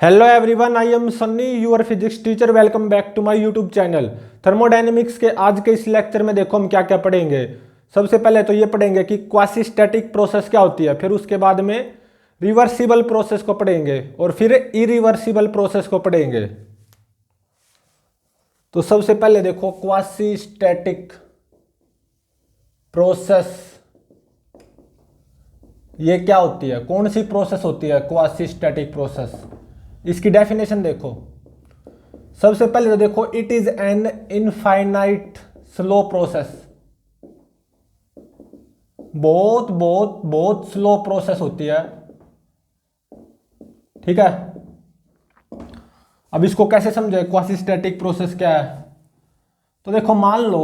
Hello everyone, I am Sunny, your physics teacher. Welcome back to my YouTube channel. Thermodynamics के आज के इस lecture में देखो हम क्या क्या पढ़ेंगे। सबसे पहले तो ये पढ़ेंगे कि क्वासी स्टैटिक प्रोसेस क्या होती है, फिर उसके बाद में रिवर्सिबल प्रोसेस को पढ़ेंगे और फिर इरिवर्सिबल प्रोसेस को पढ़ेंगे। तो सबसे पहले देखो क्वासी स्टैटिक प्रोसेस ये क्या होती है, कौन सी प्रोसेस होती है क्वासी स्टैटिक प्रोसेस। इसकी डेफिनेशन देखो। सबसे पहले तो देखो, it is an infinite slow process. बहुत बहुत बहुत स्लो प्रोसेस होती है। ठीक है, अब इसको कैसे समझे क्वासी स्टैटिक प्रोसेस क्या है। तो देखो, मान लो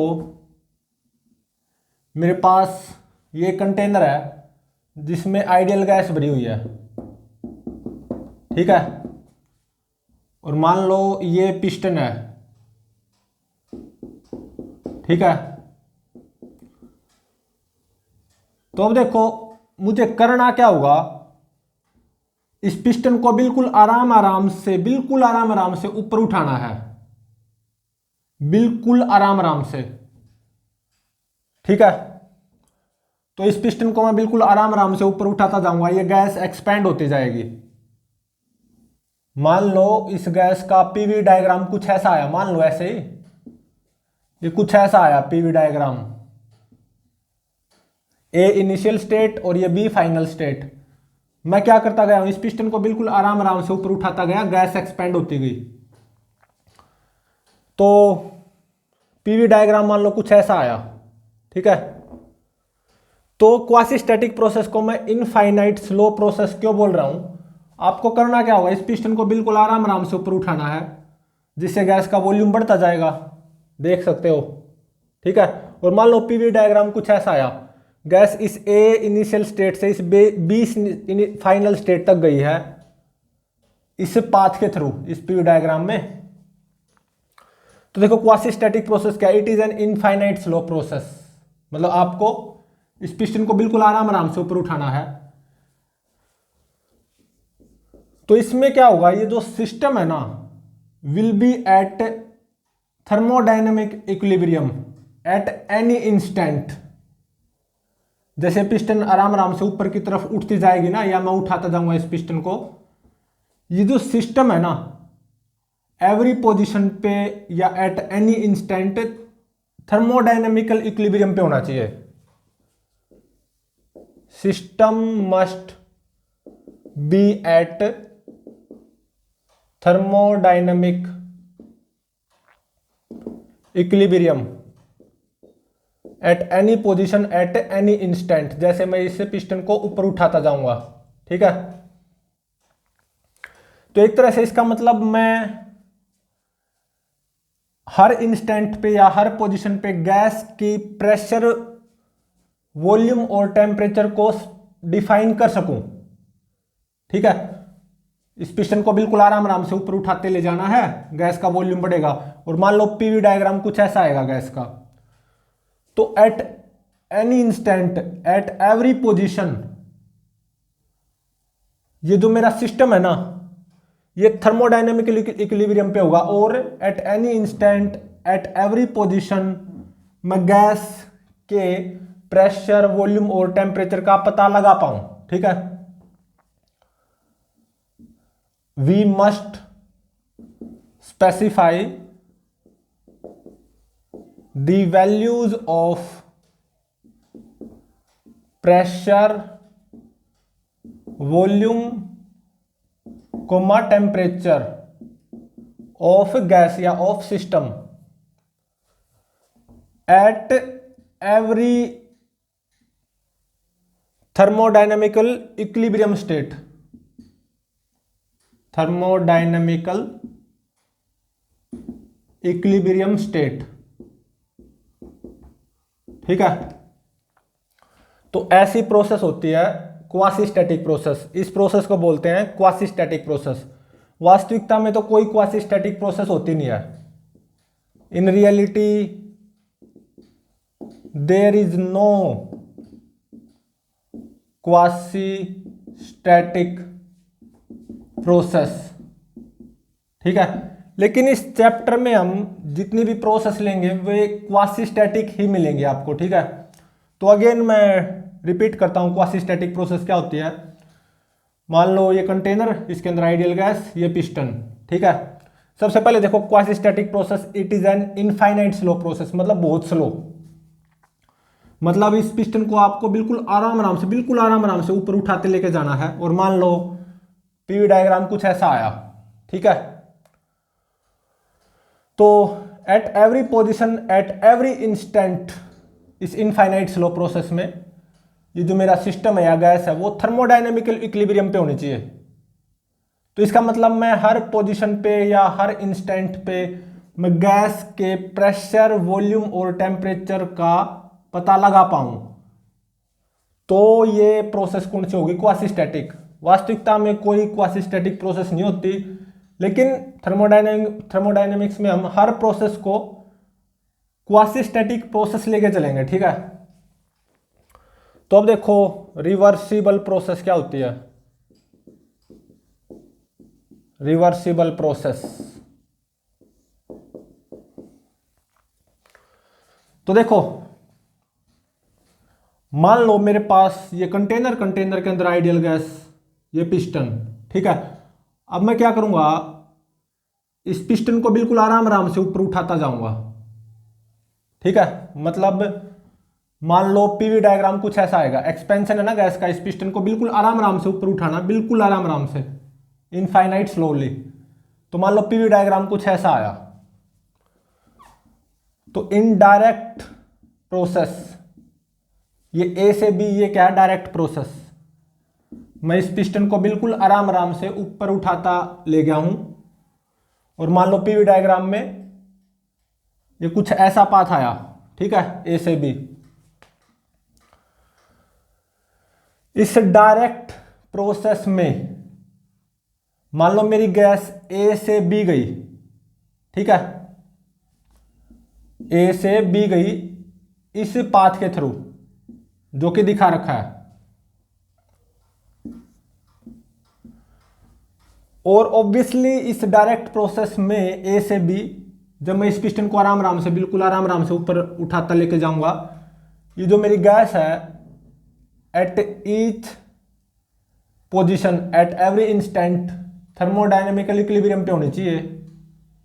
मेरे पास ये कंटेनर है जिसमें आइडियल गैस भरी हुई है। ठीक है, और मान लो ये पिस्टन है। ठीक है, तो अब देखो मुझे करना क्या होगा, इस पिस्टन को बिल्कुल आराम आराम से ऊपर उठाना है, बिल्कुल आराम आराम से। ठीक है, तो इस पिस्टन को मैं बिल्कुल आराम आराम से ऊपर उठाता जाऊंगा, ये गैस एक्सपेंड होती जाएगी। मान लो इस गैस का पीवी डायग्राम कुछ ऐसा आया, मान लो ऐसे ही ये कुछ ऐसा आया पीवी डायग्राम। ए इनिशियल स्टेट और ये बी फाइनल स्टेट। मैं क्या करता गया हूं, इस पिस्टन को बिल्कुल आराम आराम से ऊपर उठाता गया, गैस एक्सपेंड होती गई। तो पीवी डायग्राम मान लो कुछ ऐसा आया। ठीक है, तो क्वासी स्टैटिक प्रोसेस को मैं इनफाइनाइट स्लो प्रोसेस क्यों बोल रहा हूं। आपको करना क्या होगा, इस पिस्टन को बिल्कुल आराम आराम से ऊपर उठाना है, जिससे गैस का वॉल्यूम बढ़ता जाएगा, देख सकते हो। ठीक है, और मान लो पीवी डायग्राम कुछ ऐसा आया, गैस इस ए इनिशियल स्टेट से इस बी फाइनल स्टेट तक गई है इस पाथ के थ्रू, इस पीवी डायग्राम में। तो देखो क्वासी स्टैटिक प्रोसेस क्या, it is an infinite slow process. मतलब आपको इस पिस्टन को बिल्कुल आराम आराम से ऊपर उठाना है। तो इसमें क्या होगा, ये जो सिस्टम है ना, will be at thermodynamic equilibrium at any instant. जैसे पिस्टन आराम आराम से ऊपर की तरफ उठती जाएगी ना, या मैं उठाता जाऊंगा इस पिस्टन को, ये जो सिस्टम है ना, एवरी पोजीशन पे या at any instant thermodynamical equilibrium पे होना चाहिए। System must be at thermodynamic equilibrium at any position at any instant. जैसे मैं इस पिस्टन को ऊपर उठाता जाऊंगा। ठीक है, तो एक तरह से इसका मतलब मैं हर इंस्टेंट पे या हर पोजीशन पे गैस की प्रेशर, वॉल्यूम और टेम्परेचर को डिफाइन कर सकूं। ठीक है, इस पिस्टन को बिल्कुल आराम आराम से ऊपर उठाते ले जाना है, गैस का वॉल्यूम बढ़ेगा। और मान लो पीवी डायग्राम कुछ ऐसा आएगा गैस का, तो eight any instant at every position, ये जो मेरा सिस्टम है ना, ये थर्मोडायनेमिक इक्विलिब्रियम पे होगा। और at any instant at every position मैं गैस के प्रेशर, वॉल्यूम और टेम्परेचर का पता लगा पाऊं। ठीक है, we must specify the values of pressure, volume comma temperature of gas या of system at every thermodynamical equilibrium state. Thermodynamical equilibrium state. ठीक है, तो ऐसी प्रोसेस होती है क्वासी स्टैटिक प्रोसेस। इस प्रोसेस को बोलते हैं क्वासी स्टैटिक प्रोसेस। वास्तविकता में तो कोई क्वासी स्टैटिक प्रोसेस होती नहीं है। In reality there is no quasi static process. ठीक है। लेकिन इस चैप्टर में हम जितनी भी प्रोसेस लेंगे वे क्वासी स्टैटिक ही मिलेंगे आपको, ठीक है। तो अगेन मैं रिपीट करता हूँ, क्वासी स्टैटिक प्रोसेस क्या होती है। मान लो ये कंटेनर, इसके अंदर आइडियल गैस, ये पिस्टन, ठीक है। सबसे पहले देखो quasi static process, it is an infinite slow process, मतलब बहुत स्लो। मतलब इस पिस्टन को आपको बिल्कुल आराम आराम से, बिल्कुल आराम आराम से ऊपर उठाते लेके जाना है। और मान लो पीवी डायग्राम कुछ ऐसा आया, ठीक है। तो at every position, at every instant, इस इनफाइनाइट स्लो प्रोसेस में ये जो मेरा सिस्टम है या गैस है वो थर्मोडायनेमिकल इक्विलिब्रियम पे होनी चाहिए। तो इसका मतलब मैं हर पोजीशन पे या हर इंस्टेंट पे मैं गैस के प्रेशर, वॉल्यूम और टेम्परेचर का पता लगा पाऊं। तो ये प्रोसेस कौन सी होगी? Quasi static. वास्तविकता में कोई क्वासी स्टैटिक प्रोसेस नहीं होती, लेकिन थर्मोडायनेमिक्स में हम हर प्रोसेस को क्वासी स्टैटिक प्रोसेस लेके चलेंगे, ठीक है। तो अब देखो रिवर्सिबल प्रोसेस क्या होती है। रिवर्सिबल प्रोसेस, तो देखो मान लो मेरे पास ये कंटेनर, कंटेनर के अंदर आइडियल गैस, ये पिस्टन, ठीक है। अब मैं क्या करूंगा, इस पिस्टन को बिल्कुल आराम आराम से ऊपर उठाता जाऊंगा, ठीक है। मतलब मान लो पीवी डायग्राम कुछ ऐसा आएगा, एक्सपेंशन है ना गैस का, इस पिस्टन को बिल्कुल आराम आराम से ऊपर उठाना, बिल्कुल आराम आराम से, इनफाइनाइट स्लोली। तो मान लो पीवी डायग्राम कुछ ऐसा आया। तो इनडायरेक्ट प्रोसेस, ये ए से बी, ये क्या है? Direct process. मैं इस पिस्टन को बिल्कुल आराम आराम से ऊपर उठाता ले गया हूं, और मान लो पीवी डायग्राम में ये कुछ ऐसा पाथ आया, ठीक है, ए से बी। इस डायरेक्ट प्रोसेस में मान लो मेरी गैस ए से बी गई, ठीक है, ए से बी गई इस पाथ के थ्रू जो कि दिखा रखा है। और ऑब्वियसली इस डायरेक्ट प्रोसेस में ए से बी, जब मैं इस पिस्टन को आराम आराम से, बिल्कुल आराम आराम से ऊपर उठाता लेके जाऊंगा, ये जो मेरी गैस है at each position, at every instant thermodynamical equilibrium पे होनी चाहिए,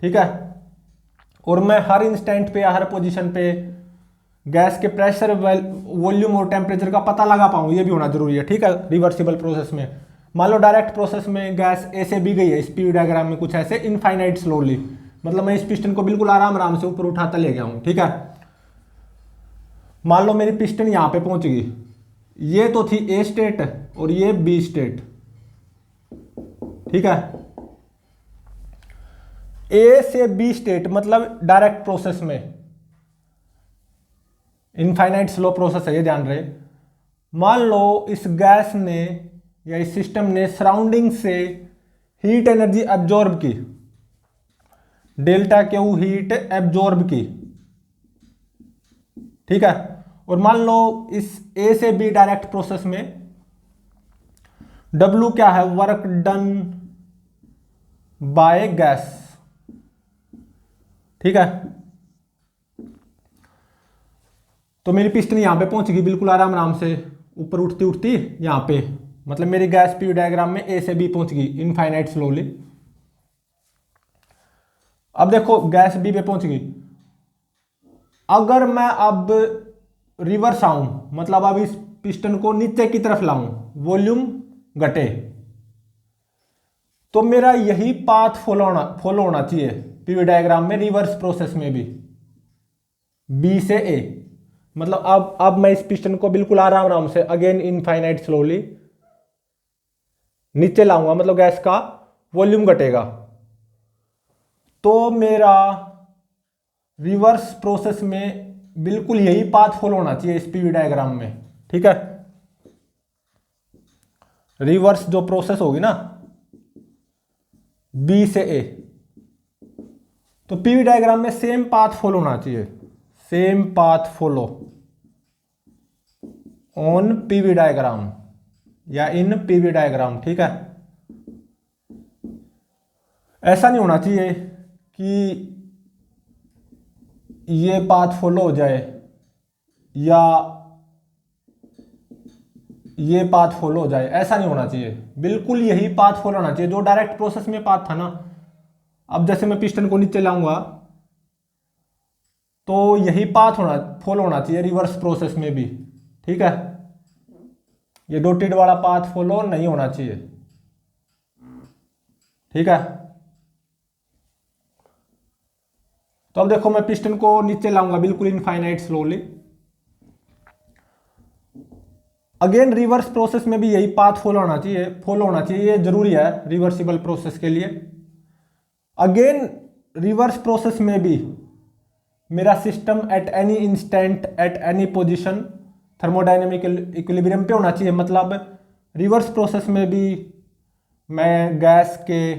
ठीक है। और मैं हर इंस्टेंट पे या हर पोजीशन पे गैस के प्रेशर, वॉल्यूम और टेम्परेचर का पता लगा पाऊँ, ये भी होना जरूरी है, ठीक है, रिवर्सिबल प्रोसेस में। मान लो डायरेक्ट प्रोसेस में गैस ए से बी गई है, इस पीवी डायग्राम में कुछ ऐसे इनफाइनाइट स्लोली, मतलब मैं इस पिस्टन को बिल्कुल आराम आराम से ऊपर उठाता ले गया हूं, ठीक है। मान लो मेरी पिस्टन यहां पे पहुंच गई, ये तो थी ए स्टेट और ये बी स्टेट, ठीक है। ए से बी स्टेट मतलब डायरेक्ट प्रोसेस में, इनफाइनाइट स्लो प्रोसेस है ये, ध्यान रहे। मान लो इस गैस ने या इस सिस्टम ने सराउंडिंग से हीट एनर्जी एब्जॉर्ब की, डेल्टा क्यू हीट एब्जॉर्ब की, ठीक है। और मान लो इस ए से बी डायरेक्ट प्रोसेस में W क्या है? वर्क डन बाय गैस, ठीक है। तो मेरी पिस्टन यहां पे पहुंच गई बिल्कुल आराम आराम से, ऊपर उठती उठती यहां पे, मतलब मेरी गैस पी डायग्राम में ए से बी पहुंच गई इनफाइनाइट स्लोली। अब देखो गैस बी पे पहुंच गई। अगर मैं अब रिवर्स आऊं, मतलब अब इस पिस्टन को नीचे की तरफ लाऊं, वॉल्यूम घटे, तो मेरा यही पाथ फॉलो होना चाहिए पीवी डायग्राम में, रिवर्स प्रोसेस में भी, बी से ए। मतलब अब मैं इस पिस्टन को बिल्कुल आराम आराम से अगेन इनफाइनाइट स्लोली नीचे लाऊंगा, मतलब गैस का वॉल्यूम घटेगा। तो मेरा रिवर्स प्रोसेस में बिल्कुल यही पाथ फॉलो होना चाहिए इस पीवी डायग्राम में, ठीक है। रिवर्स जो प्रोसेस होगी ना बी से ए, तो पीवी डायग्राम में सेम पाथ फॉलो होना चाहिए, same path follow on PV diagram या इन पीवी डायग्राम, ठीक है। ऐसा नहीं होना चाहिए कि ये पाथ फॉलो हो जाए या ये पाथ फॉलो हो जाए, ऐसा नहीं होना चाहिए। बिल्कुल यही पाथ फॉलो होना चाहिए जो डायरेक्ट प्रोसेस में पाथ था ना। अब जैसे मैं पिस्टन को नीचे लाऊंगा तो यही पाथ फॉलो होना चाहिए रिवर्स प्रोसेस में भी, ठीक है। ये डॉटेड वाला पाथ फॉलो नहीं होना चाहिए, ठीक है। तो अब देखो मैं पिस्टन को नीचे लाऊंगा बिल्कुल infinite slowly. Again reverse process में भी यही पाथ फॉलो होना चाहिए, ये जरूरी है रिवर्सिबल प्रोसेस के लिए। अगेन रिवर्स प्रोसेस में भी मेरा system eight any instant at any position thermodynamic equilibrium पे होना चाहिए। मतलब रिवर्स प्रोसेस में भी मैं गैस के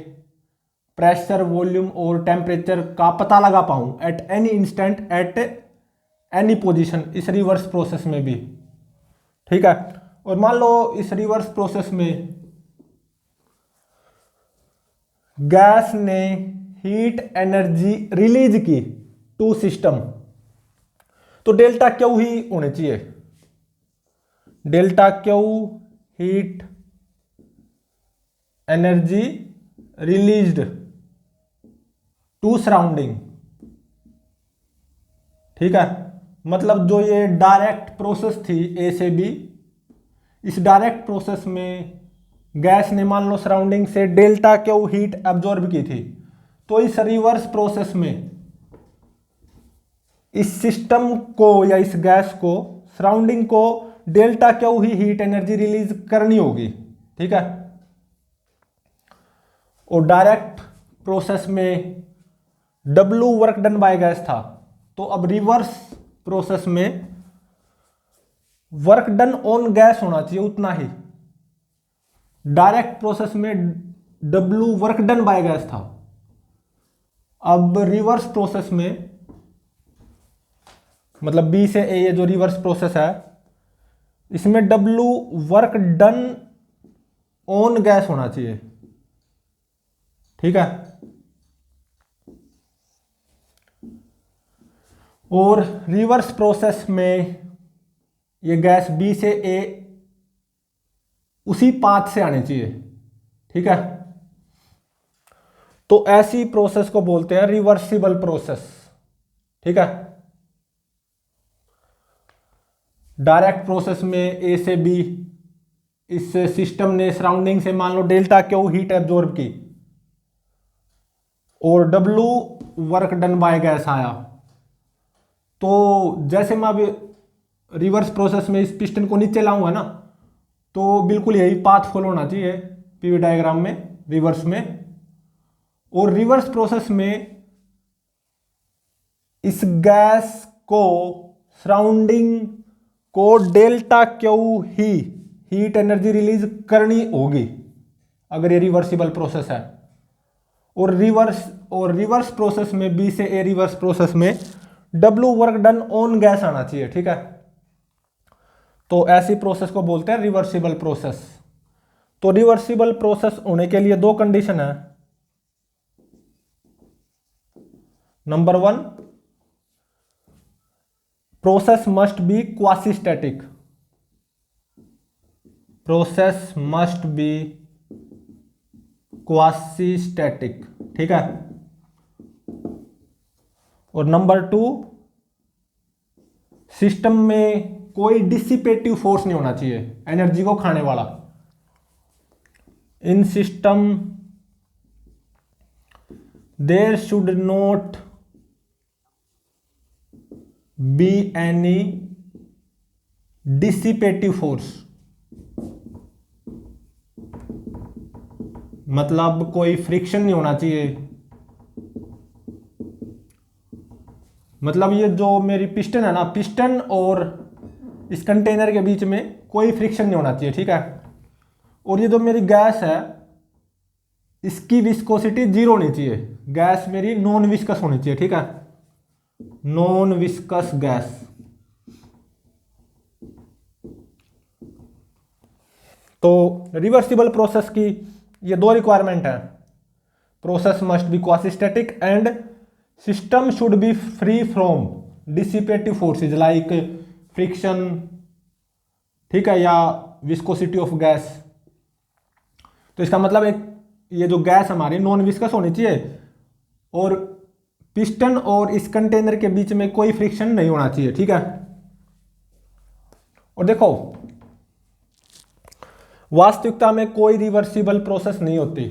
प्रेशर, वॉल्यूम और टेम्परेचर का पता लगा पाऊँ at any instant at any position, इस रिवर्स प्रोसेस में भी, ठीक है। और मान लो इस रिवर्स प्रोसेस में गैस ने हीट एनर्जी रिलीज की टू सिस्टम, तो डेल्टा क्यू ही होने चाहिए। Delta Q heat energy released to surrounding, ठीक है। मतलब जो ये डायरेक्ट प्रोसेस थी ए से बी, इस डायरेक्ट प्रोसेस में गैस ने मान लो सराउंडिंग से डेल्टा क्यू हीट एब्जॉर्ब की थी, तो इस रिवर्स प्रोसेस में इस सिस्टम को या इस गैस को, सराउंडिंग को डेल्टा क्यू ही हीट एनर्जी रिलीज करनी होगी, ठीक है। और डायरेक्ट प्रोसेस में W work done by gas था, तो अब रिवर्स प्रोसेस में वर्क डन ऑन गैस होना चाहिए उतना ही। डायरेक्ट प्रोसेस में W work done by gas था, अब रिवर्स प्रोसेस में मतलब B से A, ये जो रिवर्स प्रोसेस है इसमें W work done on gas होना चाहिए, ठीक है। और रिवर्स प्रोसेस में ये गैस B से A उसी पाथ से आनी चाहिए, ठीक है। तो ऐसी प्रोसेस को बोलते हैं रिवर्सिबल प्रोसेस, ठीक है। डायरेक्ट प्रोसेस में A से B इस सिस्टम ने सराउंडिंग से मान लो डेल्टा क्यू हीट एब्जॉर्ब की और W work done by gas आया, तो जैसे मैं अभी रिवर्स प्रोसेस में इस पिस्टन को नीचे लाऊंगा ना, तो बिल्कुल यही पाथ फॉलो होना चाहिए पीवी डायग्राम में रिवर्स में। और रिवर्स प्रोसेस में इस गैस को सराउंडिंग को डेल्टा क्यू ही हीट एनर्जी रिलीज करनी होगी अगर ये रिवर्सिबल प्रोसेस है। और रिवर्स प्रोसेस में B से A रिवर्स प्रोसेस में W work done on gas आना चाहिए, ठीक है। तो ऐसी प्रोसेस को बोलते हैं रिवर्सिबल प्रोसेस। तो रिवर्सिबल प्रोसेस होने के लिए दो कंडीशन है। Number 1, process must be quasi static, process must be quasi static, ठीक है। और नंबर 2, सिस्टम में कोई डिसिपेटिव फोर्स नहीं होना चाहिए एनर्जी को खाने वाला। In system there should not be any dissipative force, मतलब कोई फ्रिक्शन नहीं होना चाहिए। मतलब ये जो मेरी पिस्टन है ना, पिस्टन और इस कंटेनर के बीच में कोई फ्रिक्शन नहीं होना चाहिए, ठीक है। और ये जो मेरी गैस है इसकी विस्कोसिटी 0 होनी चाहिए, गैस मेरी नॉन विस्कस होनी चाहिए, ठीक है। Non viscous gas. तो रिवर्सिबल प्रोसेस की ये दो रिक्वायरमेंट है। Process must be quasi static and system should be free from dissipative forces like friction, ठीक है, या विस्कोसिटी ऑफ गैस। तो इसका मतलब एक ये जो गैस हमारी नॉन विस्कस होनी चाहिए और पिस्टन और इस कंटेनर के बीच में कोई फ्रिक्शन नहीं होना चाहिए, ठीक है। और देखो वास्तविकता में कोई रिवर्सिबल प्रोसेस नहीं होती।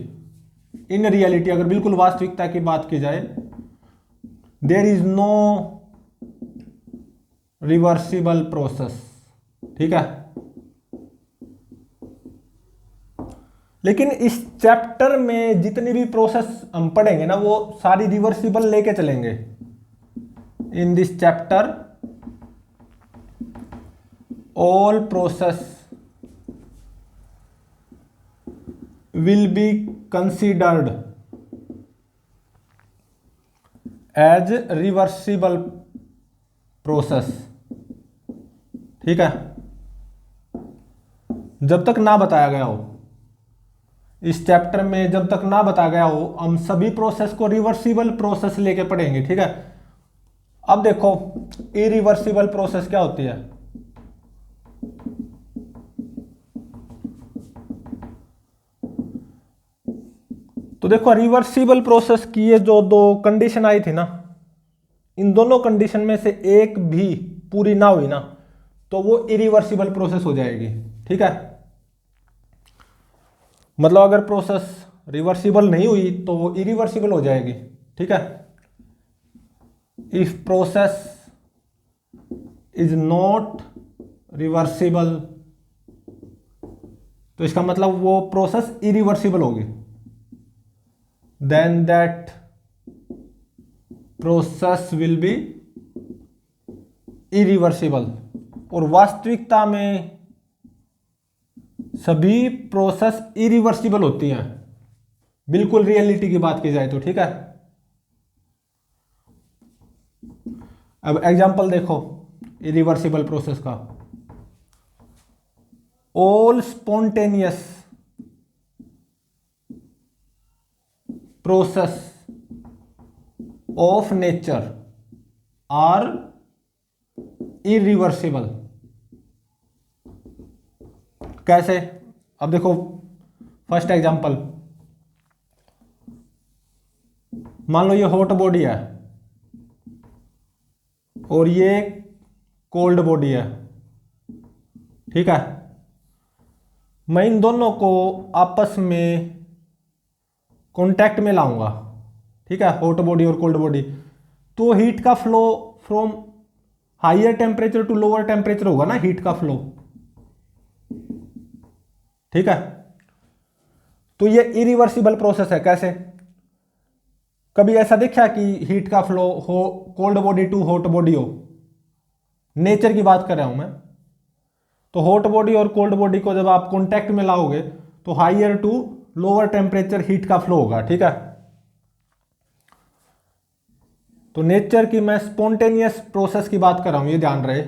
इन रियलिटी अगर बिल्कुल वास्तविकता की बात की जाए, there is no reversible process, ठीक है। लेकिन इस चैप्टर में जितनी भी प्रोसेस हम पढ़ेंगे ना वो सारी रिवर्सिबल लेके चलेंगे। In this chapter all process will be considered as reversible process, ठीक है, जब तक ना बताया गया हो। इस चैप्टर में जब तक ना बताया गया हो हम सभी प्रोसेस को रिवर्सिबल प्रोसेस लेके पढ़ेंगे, ठीक है। अब देखो इरिवर्सिबल प्रोसेस क्या होती है। तो देखो रिवर्सिबल प्रोसेस की ये जो दो कंडीशन आई थी ना, इन दोनों कंडीशन में से एक भी पूरी ना हुई ना तो वो इरिवर्सिबल प्रोसेस हो जाएगी, ठीक है। मतलब अगर प्रोसेस रिवर्सिबल नहीं हुई तो वो इरिवर्सिबल हो जाएगी, ठीक है। If process is not reversible तो इसका मतलब वो प्रोसेस इरिवर्सिबल होगी। Then that process will be irreversible. और वास्तविकता में सभी प्रोसेस इरिवर्सिबल होती हैं, बिल्कुल रियलिटी की बात की जाए तो, ठीक है। अब एग्जांपल देखो इरिवर्सिबल प्रोसेस का। All spontaneous process of nature are irreversible. कैसे? अब देखो फर्स्ट एग्जांपल, मान लो ये हॉट बॉडी है और ये कोल्ड बॉडी है, ठीक है। मैं इन दोनों को आपस में कांटेक्ट में लाऊंगा, ठीक है, हॉट बॉडी और कोल्ड बॉडी। तो हीट का flow from higher temperature to lower temperature होगा ना, हीट का फ्लो, ठीक है। तो ये इरिवर्सिबल प्रोसेस है। कैसे? कभी ऐसा देखा कि हीट का फ्लो हो cold body to hot body हो? नेचर की बात कर रहा हूं मैं। तो हॉट बॉडी और कोल्ड बॉडी को जब आप कांटेक्ट में लाओगे तो higher to lower temperature heat का फ्लो होगा, ठीक है। तो नेचर की मैं स्पॉन्टेनियस प्रोसेस की बात कर रहा हूं, ये ध्यान रहे।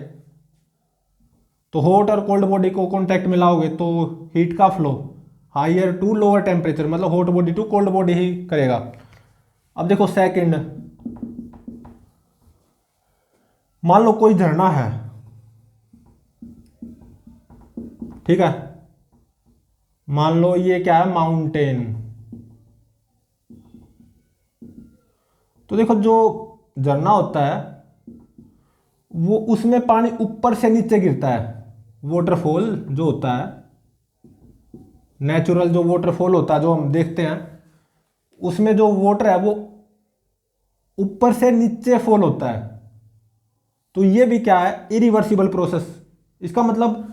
तो हॉट और कोल्ड बॉडी को कांटेक्ट में लाओगे तो हीट का flow higher to lower temperature, मतलब hot body to cold body ही करेगा। अब देखो सेकंड, मान लो कोई झरना है, ठीक है। मान लो ये क्या है, माउंटेन। तो देखो जो झरना होता है वो उसमें पानी ऊपर से नीचे गिरता है। वाटरफॉल जो होता है, नेचुरल जो वाटरफॉल होता है जो हम देखते हैं, उसमें जो वाटर है वो ऊपर से नीचे फॉल होता है। तो ये भी क्या है, इरिवर्सिबल प्रोसेस। इसका मतलब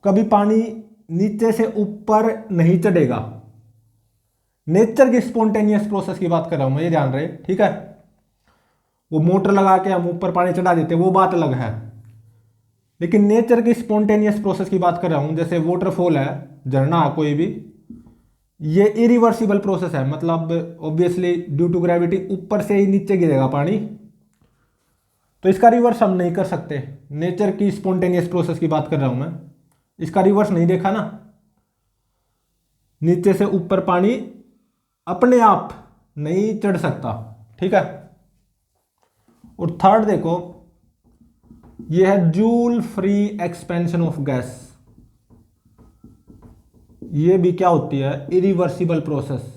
कभी पानी नीचे से ऊपर नहीं चढ़ेगा। नेचर की स्पॉन्टेनियस प्रोसेस की बात कर रहा हूं मैं, ये ध्यान रहे, ठीक है। वो मोटर लगा के हम ऊपर पानी चढ़ा देते हैं, वो बात अलग है। लेकिन नेचर की स्पॉन्टेनियस प्रोसेस की बात कर रहा हूं, जैसे वाटरफॉल है, झरना है कोई भी, ये इरिवर्सिबल प्रोसेस है। मतलब ऑब्वियसली ड्यू टू ग्रेविटी ऊपर से ही नीचे गिरेगा पानी, तो इसका रिवर्स हम नहीं कर सकते। नेचर की स्पॉन्टेनियस प्रोसेस की बात कर रहा हूं मैं, इसका रिवर्स नहीं देखा ना। नीचे से ऊपर पानी अपने आप नहीं चढ़ सकता, ठीक है। और थर्ड देखो, ये है joule free expansion of gas. ये भी क्या होती है, इरिवर्सिबल प्रोसेस।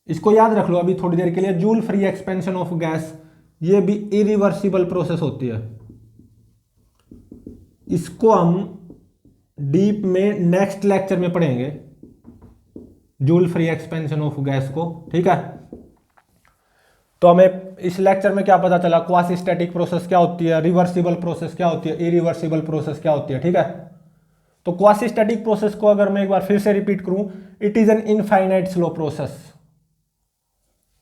इसको याद रख लो अभी थोड़ी देर के लिए, joule free expansion of gas, ये भी इरिवर्सिबल प्रोसेस होती है। इसको हम डीप में नेक्स्ट लेक्चर में पढ़ेंगे, joule free expansion of gas को, ठीक है। तो हमें इस लेक्चर में क्या पता चला, क्वासी स्टैटिक प्रोसेस क्या होती है, रिवर्सिबल प्रोसेस क्या होती है, इरिवर्सिबल प्रोसेस क्या होती है, ठीक है। तो क्वासी स्टैटिक प्रोसेस को अगर मैं एक बार फिर से रिपीट करूं, it is an infinite slow process.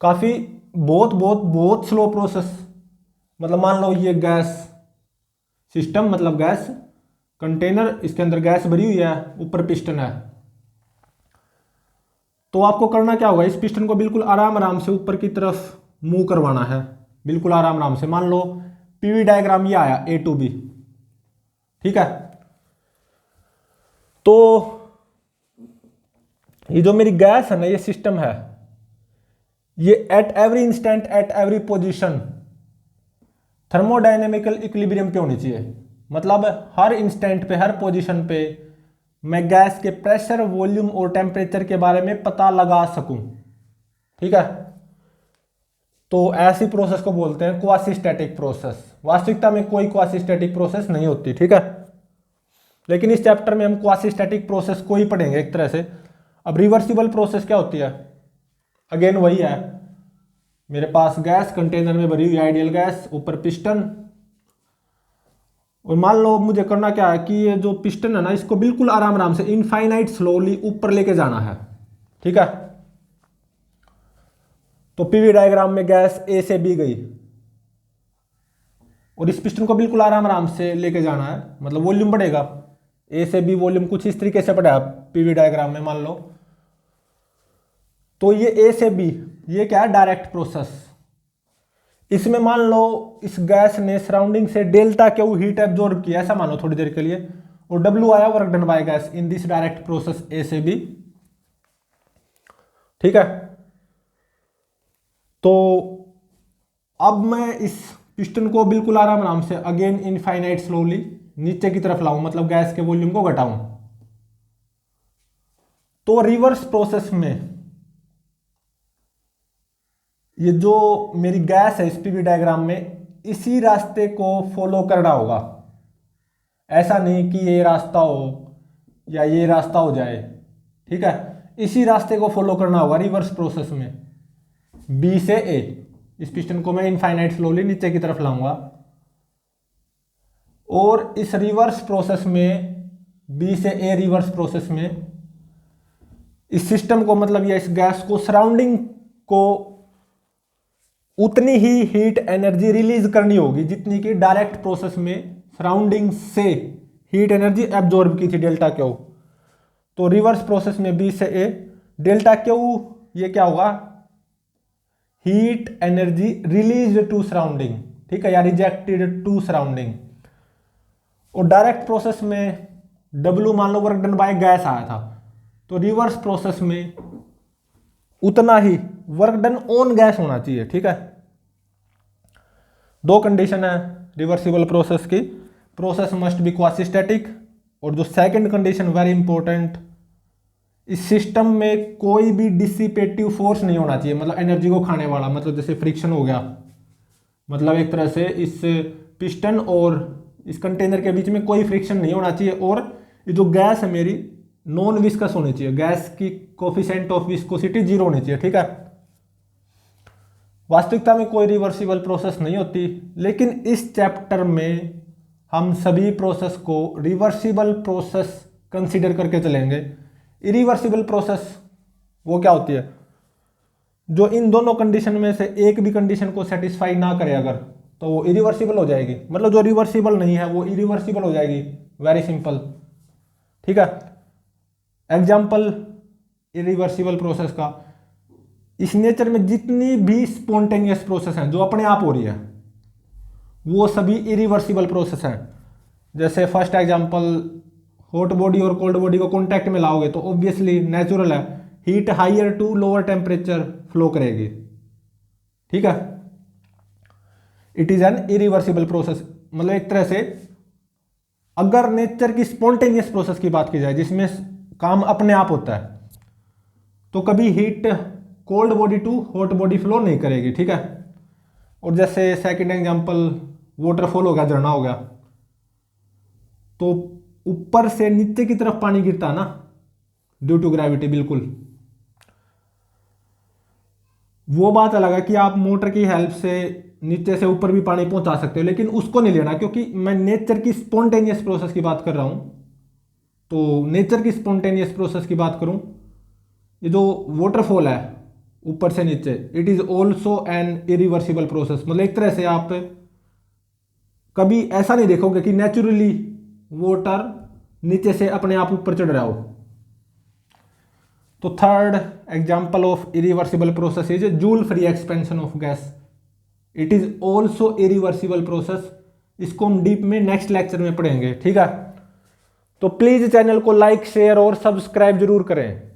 काफी बहुत स्लो प्रोसेस। मतलब मान लो ये गैस सिस्टम, मतलब गैस कंटेनर, इसके अंदर गैस भरी हुई है, ऊपर पिस्टन है। तो आपको करना क्या होगा, इस पिस्टन को बिल्कुल आराम आराम से ऊपर की तरफ मूव करवाना है, बिल्कुल आराम आराम से। मान लो पीवी डायग्राम ये आया ए टू बी, ठीक है। तो ये जो मेरी गैस है ना, ये सिस्टम है, ये at every instant at every position thermodynamical equilibrium पे होनी चाहिए। मतलब हर इंस्टेंट पे, हर पोजीशन पे मैं गैस के प्रेशर, वॉल्यूम और टेम्परेचर के बारे में पता लगा सकूं, ठीक है। तो ऐसी प्रोसेस को बोलते हैं क्वासी स्टैटिक प्रोसेस। वास्तविकता में कोई क्वासी स्टैटिक प्रोसेस नहीं होती, ठीक है। लेकिन इस चैप्टर में हम क्वासी स्टैटिक प्रोसेस को ही पढ़ेंगे एक तरह से। अब रिवर्सिबल प्रोसेस क्या होती है, अगेन वही है, मेरे पास गैस कंटेनर में भरी हुई आइडियल गैस, ऊपर पिस्टन, और मान लो मुझे करना क्या है कि ये जो पिस्टन है ना, इसको बिल्कुल आराम आराम से इनफाइनाइट स्लोली ऊपर लेके जाना है, ठीक है। तो पीवी डायग्राम में गैस ए से बी गई और इस पिस्टन को बिल्कुल आराम आराम से लेके जाना है, मतलब वॉल्यूम बढ़ेगा, ए से बी वॉल्यूम कुछ इस तरीके से बढ़ा पीवी डायग्राम में, मान लो। तो ये ए से बी, ये क्या है, डायरेक्ट प्रोसेस। इसमें मान लो इस गैस ने सराउंडिंग से डेल्टा क्यू हीट एब्जॉर्ब किया, ऐसा मानो थोड़ी देर के लिए, और डब्ल्यू आया work done by gas in this direct process ए से बी, ठीक है। तो अब मैं इस पिस्टन को बिल्कुल आराम आराम से अगेन इनफाइनाइट स्लोली नीचे की तरफ लाऊं, मतलब गैस के वॉल्यूम को घटाऊं। तो रिवर्स प्रोसेस में ये जो मेरी गैस है इस पीवी डायग्राम में, इसी रास्ते को फॉलो करना होगा। ऐसा नहीं कि ये रास्ता हो या ये रास्ता हो जाए, ठीक है। इसी रास्ते को फॉलो करना होगा रिवर्स प्रोसेस में, बी से ए। इस पिस्टन को मैं इनफाइनाइट स्लोली नीचे की तरफ लाऊंगा, और इस रिवर्स प्रोसेस में, बी से ए रिवर्स प्रोसेस में, इस सिस्टम को, मतलब या इस गैस को, सराउंडिंग को उतनी ही हीट एनर्जी रिलीज करनी होगी जितनी कि डायरेक्ट प्रोसेस में सराउंडिंग से हीट एनर्जी एब्जॉर्ब की थी, डेल्टा क्यू। तो रिवर्स प्रोसेस में बी से ए, डेल्टा क्यू ये क्या होगा, heat energy release to surrounding, ठीक है, या रिजेक्टेड टू सराउंडिंग। और डायरेक्ट प्रोसेस में डब्ल्यू मान लो वर्क डन बाय गैस आया था, तो रिवर्स प्रोसेस में उतना ही वर्क डन ऑन गैस होना चाहिए, ठीक है। दो कंडीशन है रिवर्सिबल प्रोसेस की, process must be quasi static, और जो सेकंड कंडीशन वेरी इंपॉर्टेंट, इस सिस्टम में कोई भी डिसिपेटिव फोर्स नहीं होना चाहिए, मतलब एनर्जी को खाने वाला, मतलब जैसे फ्रिक्शन हो गया, मतलब एक तरह से इस पिस्टन और इस कंटेनर के बीच में कोई फ्रिक्शन नहीं होना चाहिए। और ये जो गैस है मेरी नॉन विस्कस होनी चाहिए, गैस की कोफिशिएंट ऑफ विस्कोसिटी 0 होनी चाहिए, ठीक है। वास्तविकता में कोई रिवर्सिबल प्रोसेस नहीं होती, लेकिन इस चैप्टर में हम सभी प्रोसेस को रिवर्सिबल प्रोसेस कंसीडर करके चलेंगे। इरिवर्सिबल प्रोसेस वो क्या होती है, जो इन दोनों कंडीशन में से एक भी कंडीशन को सेटिस्फाई ना करे अगर, तो वो इरिवर्सिबल हो जाएगी। मतलब जो रिवर्सिबल नहीं है वो इरिवर्सिबल हो जाएगी, वेरी सिंपल, ठीक है। एग्जाम्पल इरिवर्सिबल प्रोसेस का, इस नेचर में जितनी भी स्पॉन्टेनियस प्रोसेस हैं जो अपने आप हो रही है, वो सभी इरिवर्सिबल प्रोसेस हैं। जैसे फर्स्ट एग्जांपल, हॉट बॉडी और कोल्ड बॉडी को कांटेक्ट में लाओगे तो ऑब्वियसली नेचुरल है heat higher to lower temperature flow करेगी, ठीक है। It is an irreversible process, मतलब एक तरह से अगर नेचर की स्पॉन्टेनियस प्रोसेस की बात की जाए जिसमें काम अपने आप होता है, तो कभी heat cold body to hot body flow नहीं करेगी, ठीक है। और जैसे सेकंड एग्जांपल वाटरफॉल हो गया, झरना हो गया, तो ऊपर से नीचे की तरफ पानी गिरता है ना ड्यू टू ग्रेविटी, बिल्कुल वो बात अलग है कि आप मोटर की हेल्प से नीचे से ऊपर भी पानी पहुंचा सकते हो, लेकिन उसको नहीं लेना, क्योंकि मैं नेचर की स्पॉन्टेनियस प्रोसेस की बात कर रहा हूं। तो नेचर की स्पॉन्टेनियस प्रोसेस की बात करूं, ये जो वाटरफॉल है ऊपर से नीचे, it is also an irreversible process. मतलब एक तरह से आप कभी ऐसा नहीं देखोगे कि नेचुरली वाटर नीचे से अपने आप ऊपर चढ़ रहा हो। तो third example of irreversible process is joule free expansion of gas. It is also irreversible process. इसको हम डीप में नेक्स्ट लेक्चर में पढ़ेंगे, ठीक है। तो प्लीज चैनल को लाइक शेयर और सब्सक्राइब जरूर करें।